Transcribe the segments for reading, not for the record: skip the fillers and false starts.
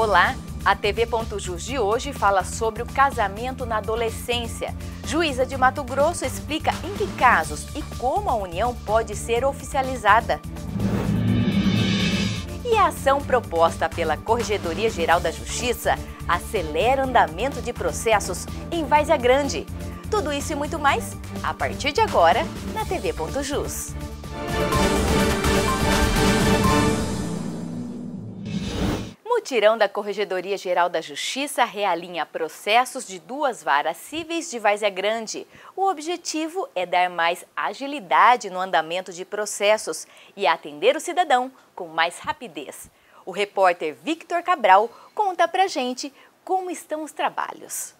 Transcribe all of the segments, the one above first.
Olá, a TV.jus de hoje fala sobre o casamento na adolescência. Juíza de Mato Grosso explica em que casos e como a união pode ser oficializada. E a ação proposta pela Corregedoria Geral da Justiça acelera o andamento de processos em Várzea Grande. Tudo isso e muito mais a partir de agora na TV.jus. Mutirão da Corregedoria Geral da Justiça realinha processos de 2 varas cíveis de Várzea Grande. O objetivo é dar mais agilidade no andamento de processos e atender o cidadão com mais rapidez. O repórter Victor Cabral conta pra gente como estão os trabalhos.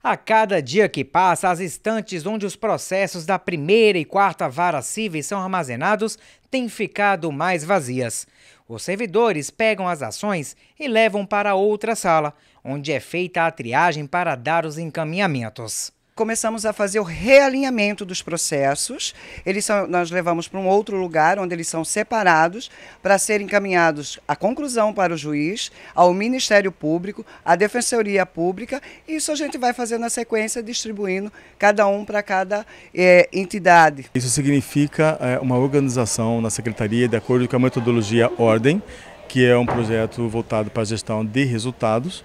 A cada dia que passa, as estantes onde os processos da 1ª e 4ª vara cíveis são armazenados têm ficado mais vazias. Os servidores pegam as ações e levam para outra sala, onde é feita a triagem para dar os encaminhamentos. Começamos a fazer o realinhamento dos processos. Nós levamos para um outro lugar, onde eles são separados, para serem encaminhados à conclusão para o juiz, ao Ministério Público, à Defensoria Pública. E isso a gente vai fazer na sequência, distribuindo cada um para cada entidade. Isso significa uma organização na Secretaria de acordo com a metodologia Ordem, que é um projeto voltado para a gestão de resultados.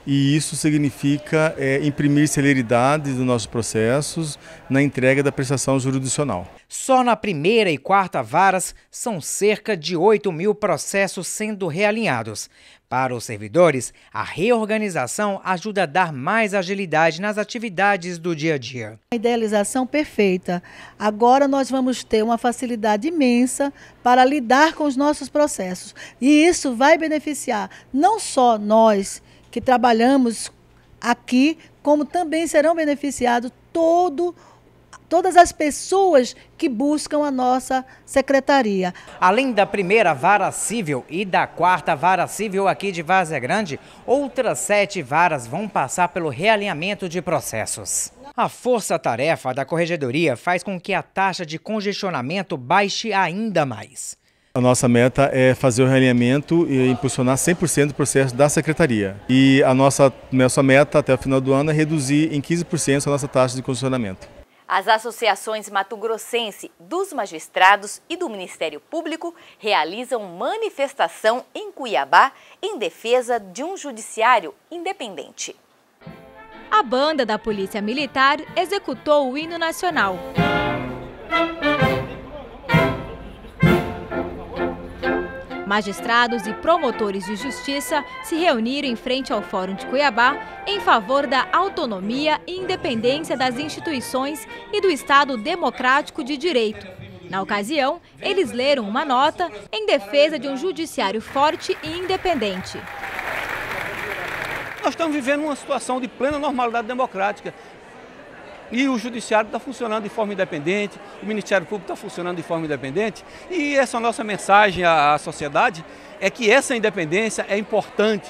E isso significa imprimir celeridade dos nossos processos na entrega da prestação jurisdicional. Só na 1ª e 4ª varas são cerca de 8.000 processos sendo realinhados. Para os servidores, a reorganização ajuda a dar mais agilidade nas atividades do dia a dia. A idealização perfeita. Agora nós vamos ter uma facilidade imensa para lidar com os nossos processos. E isso vai beneficiar não só nós, que trabalhamos aqui, como também serão beneficiados todas as pessoas que buscam a nossa secretaria. Além da 1ª vara civil e da 4ª vara civil aqui de Várzea Grande, outras 7 varas vão passar pelo realinhamento de processos. A força-tarefa da Corregedoria faz com que a taxa de congestionamento baixe ainda mais. A nossa meta é fazer o realinhamento e impulsionar 100% do processo da Secretaria. E a nossa meta até o final do ano é reduzir em 15% a nossa taxa de congestionamento. As associações mato-grossense dos magistrados e do Ministério Público realizam manifestação em Cuiabá em defesa de um judiciário independente. A banda da Polícia Militar executou o hino nacional. Magistrados e promotores de justiça se reuniram em frente ao Fórum de Cuiabá em favor da autonomia e independência das instituições e do Estado democrático de direito. Na ocasião, eles leram uma nota em defesa de um judiciário forte e independente. Nós estamos vivendo uma situação de plena normalidade democrática. E o judiciário está funcionando de forma independente, o Ministério Público está funcionando de forma independente. E essa nossa mensagem à sociedade é que essa independência é importante.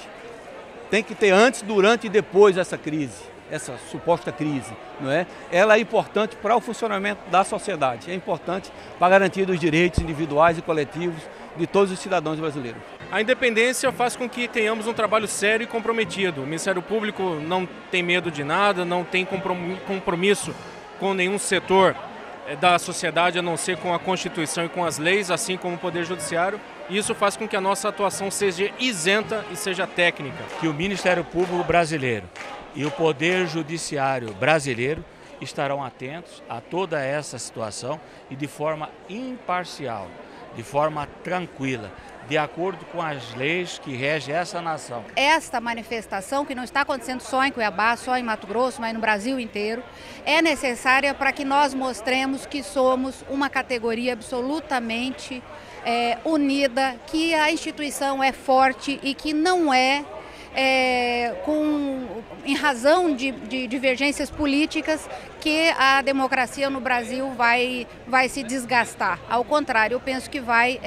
Tem que ter antes, durante e depois dessa crise, essa suposta crise, não é? Ela é importante para o funcionamento da sociedade, é importante para a garantia dos direitos individuais e coletivos de todos os cidadãos brasileiros. A independência faz com que tenhamos um trabalho sério e comprometido. O Ministério Público não tem medo de nada, não tem compromisso com nenhum setor da sociedade, a não ser com a Constituição e com as leis, assim como o Poder Judiciário. E isso faz com que a nossa atuação seja isenta e seja técnica. Que o Ministério Público brasileiro e o Poder Judiciário brasileiro estarão atentos a toda essa situação e de forma imparcial, de forma tranquila, de acordo com as leis que regem essa nação. Esta manifestação, que não está acontecendo só em Cuiabá, só em Mato Grosso, mas no Brasil inteiro, é necessária para que nós mostremos que somos uma categoria absolutamente unida, que a instituição é forte e que não em razão de divergências políticas que a democracia no Brasil vai se desgastar. Ao contrário, eu penso que vai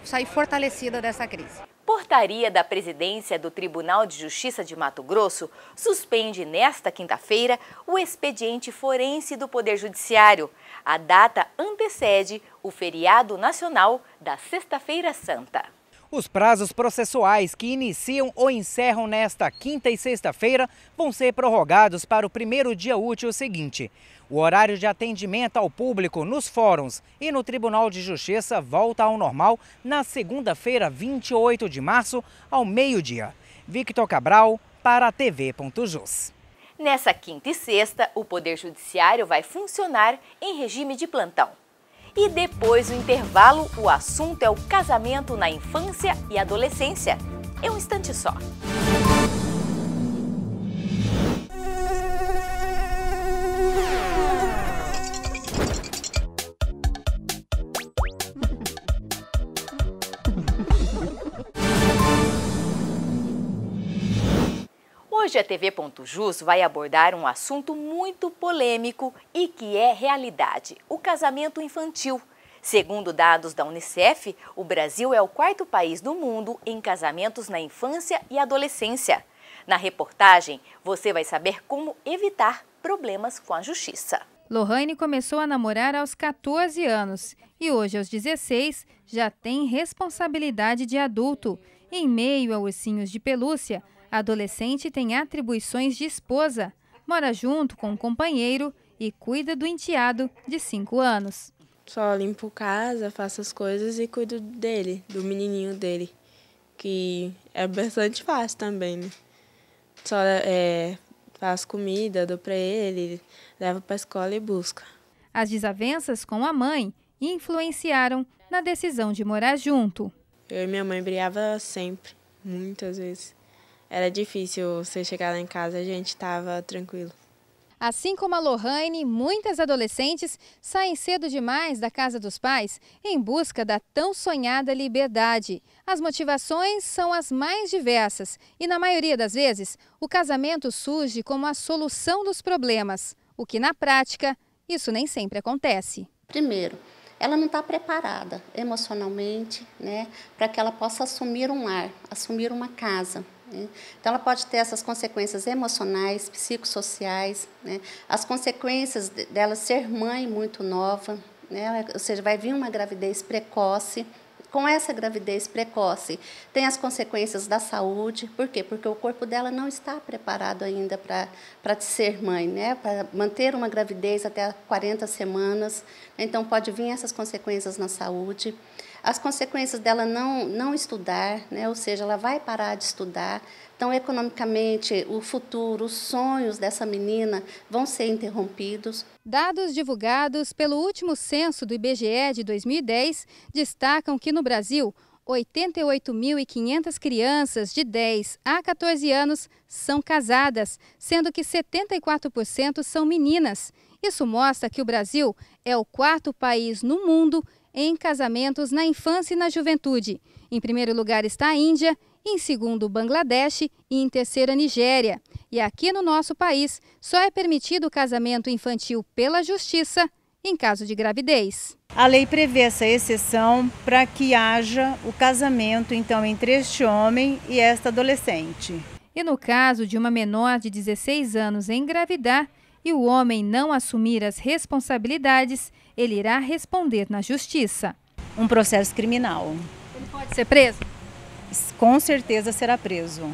sair fortalecida dessa crise. Portaria da Presidência do Tribunal de Justiça de Mato Grosso suspende nesta quinta-feira o expediente forense do Poder Judiciário. A data antecede o feriado nacional da Sexta-feira Santa. Os prazos processuais que iniciam ou encerram nesta quinta e sexta-feira vão ser prorrogados para o primeiro dia útil seguinte. O horário de atendimento ao público nos fóruns e no Tribunal de Justiça volta ao normal na segunda-feira, 28 de março, ao meio-dia. Victor Cabral, para a TV.jus. Nessa quinta e sexta, o Poder Judiciário vai funcionar em regime de plantão. E depois do intervalo, o assunto é o casamento na infância e adolescência. É um instante só. Hoje a TV.jus vai abordar um assunto muito polêmico e que é realidade: o casamento infantil. Segundo dados da Unicef, o Brasil é o quarto país do mundo em casamentos na infância e adolescência. Na reportagem, você vai saber como evitar problemas com a justiça. Lohane começou a namorar aos 14 anos e hoje, aos 16, já tem responsabilidade de adulto. Em meio a ursinhos de pelúcia, a adolescente tem atribuições de esposa, mora junto com um companheiro e cuida do enteado de 5 anos. Só limpo casa, faço as coisas e cuido dele, do menininho dele, que é bastante fácil também, né? Só faço comida, dou para ele, levo para a escola e busca. As desavenças com a mãe influenciaram na decisão de morar junto. Eu e minha mãe brigava sempre, muitas vezes. Era difícil você chegar lá em casa, a gente estava tranquilo. Assim como a Lohane, muitas adolescentes saem cedo demais da casa dos pais em busca da tão sonhada liberdade. As motivações são as mais diversas e, na maioria das vezes, o casamento surge como a solução dos problemas, o que, na prática, isso nem sempre acontece. Primeiro, ela não está preparada emocionalmente, né, para que ela possa assumir um lar, assumir uma casa. Então, ela pode ter essas consequências emocionais, psicossociais, né? As consequências dela ser mãe muito nova, né? Ou seja, vai vir uma gravidez precoce. Com essa gravidez precoce, tem as consequências da saúde. Por quê? Porque o corpo dela não está preparado ainda para ser mãe, né? Para manter uma gravidez até 40 semanas. Então, pode vir essas consequências na saúde. As consequências dela não estudar, né? Ou seja, ela vai parar de estudar. Então, economicamente, o futuro, os sonhos dessa menina vão ser interrompidos. Dados divulgados pelo último censo do IBGE de 2010 destacam que no Brasil, 88.500 crianças de 10 a 14 anos são casadas, sendo que 74% são meninas. Isso mostra que o Brasil é o quarto país no mundo em casamentos na infância e na juventude. Em primeiro lugar está a Índia, em segundo o Bangladesh e em terceiro a Nigéria. E aqui no nosso país só é permitido o casamento infantil pela justiça em caso de gravidez. A lei prevê essa exceção para que haja o casamento então entre este homem e esta adolescente. E no caso de uma menor de 16 anos engravidar e o homem não assumir as responsabilidades, ele irá responder na justiça. Um processo criminal. Ele pode ser preso? Com certeza será preso.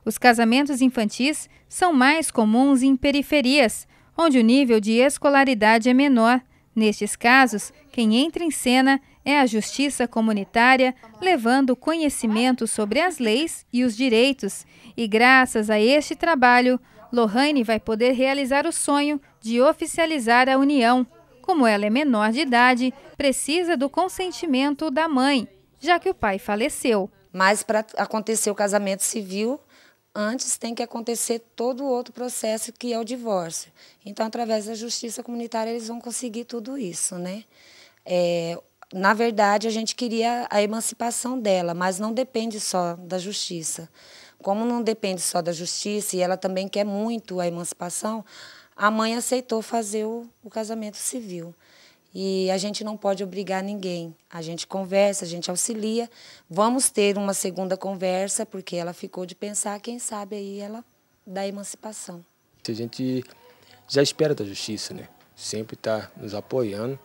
Os casamentos infantis são mais comuns em periferias, onde o nível de escolaridade é menor. Nestes casos, quem entra em cena é a justiça comunitária, levando conhecimento sobre as leis e os direitos. E graças a este trabalho, Lohane vai poder realizar o sonho de oficializar a união. Como ela é menor de idade, precisa do consentimento da mãe, já que o pai faleceu. Mas para acontecer o casamento civil, antes tem que acontecer todo o outro processo, que é o divórcio. Então, através da justiça comunitária, eles vão conseguir tudo isso, né? Na verdade, a gente queria a emancipação dela, mas não depende só da justiça. Como não depende só da justiça e ela também quer muito a emancipação, a mãe aceitou fazer o casamento civil. E a gente não pode obrigar ninguém. A gente conversa, a gente auxilia. Vamos ter uma segunda conversa, porque ela ficou de pensar, quem sabe aí ela dá emancipação. A gente já espera da justiça, né? Sempre está nos apoiando.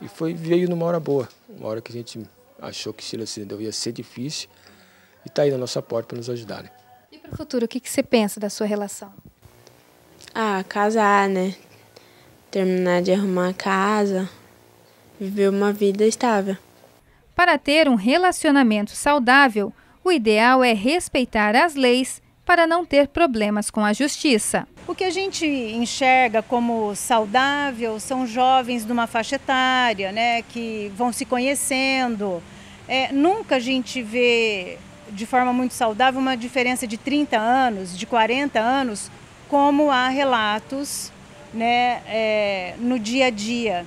E veio numa hora boa, uma hora que a gente achou que Sheila Cidadão ia ser difícil e está aí na nossa porta para nos ajudar, né? E para o futuro, o que você pensa da sua relação? Casar, né? Terminar de arrumar a casa, viver uma vida estável. Para ter um relacionamento saudável, o ideal é respeitar as leis para não ter problemas com a justiça. O que a gente enxerga como saudável são jovens de uma faixa etária, né, que vão se conhecendo. Nunca a gente vê de forma muito saudável uma diferença de 30 anos, de 40 anos, como há relatos, né, no dia a dia.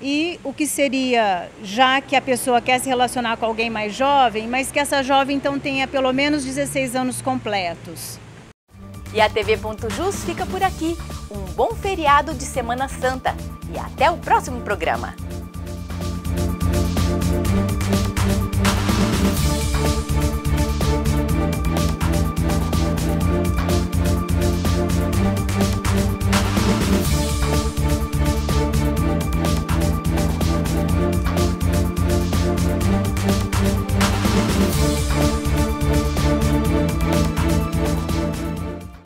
E o que seria, já que a pessoa quer se relacionar com alguém mais jovem, mas que essa jovem então tenha pelo menos 16 anos completos. E a TV.jus fica por aqui. Um bom feriado de Semana Santa e até o próximo programa.